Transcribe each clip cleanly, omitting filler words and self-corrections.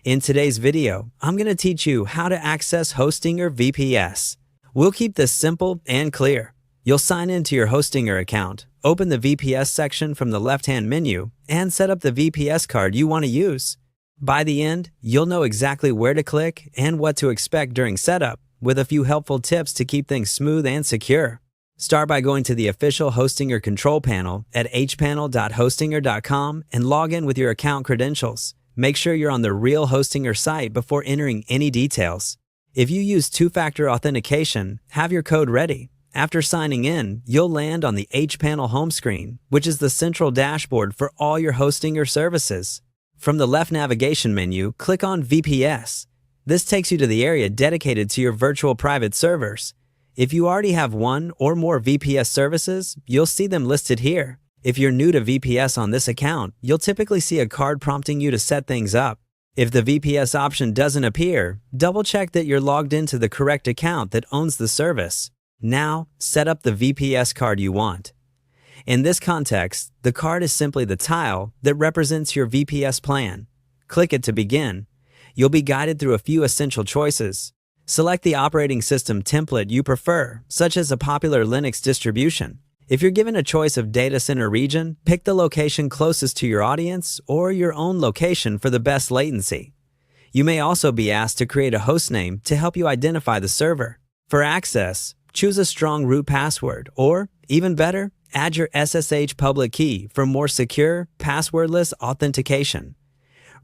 In today's video, I'm going to teach you how to access Hostinger VPS. We'll keep this simple and clear. You'll sign into your Hostinger account, open the VPS section from the left-hand menu, and set up the VPS card you want to use. By the end, you'll know exactly where to click and what to expect during setup, with a few helpful tips to keep things smooth and secure. Start by going to the official Hostinger control panel at hpanel.hostinger.com and log in with your account credentials. Make sure you're on the real Hostinger site before entering any details. If you use two-factor authentication, have your code ready. After signing in, you'll land on the hPanel home screen, which is the central dashboard for all your Hostinger services. From the left navigation menu, click on VPS. This takes you to the area dedicated to your virtual private servers. If you already have one or more VPS services, you'll see them listed here. If you're new to VPS on this account, you'll typically see a card prompting you to set things up. If the VPS option doesn't appear, double-check that you're logged into the correct account that owns the service. Now, set up the VPS card you want. In this context, the card is simply the tile that represents your VPS plan. Click it to begin. You'll be guided through a few essential choices. Select the operating system template you prefer, such as a popular Linux distribution. If you're given a choice of data center region, pick the location closest to your audience or your own location for the best latency. You may also be asked to create a hostname to help you identify the server. For access, choose a strong root password, or, even better, add your SSH public key for more secure, passwordless authentication.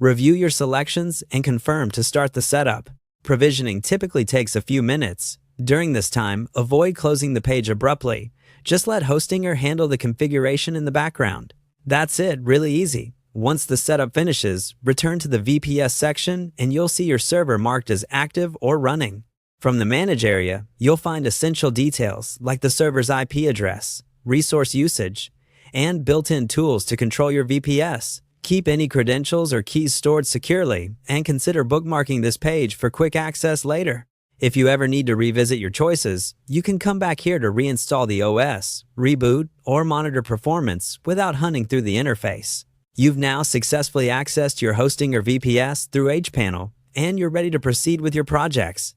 Review your selections and confirm to start the setup. Provisioning typically takes a few minutes. During this time, avoid closing the page abruptly. Just let Hostinger handle the configuration in the background. That's it, really easy. Once the setup finishes, return to the VPS section and you'll see your server marked as active or running. From the Manage area, you'll find essential details like the server's IP address, resource usage, and built-in tools to control your VPS. Keep any credentials or keys stored securely, and consider bookmarking this page for quick access later. If you ever need to revisit your choices, you can come back here to reinstall the OS, reboot, or monitor performance without hunting through the interface. You've now successfully accessed your Hostinger VPS through hPanel, and you're ready to proceed with your projects.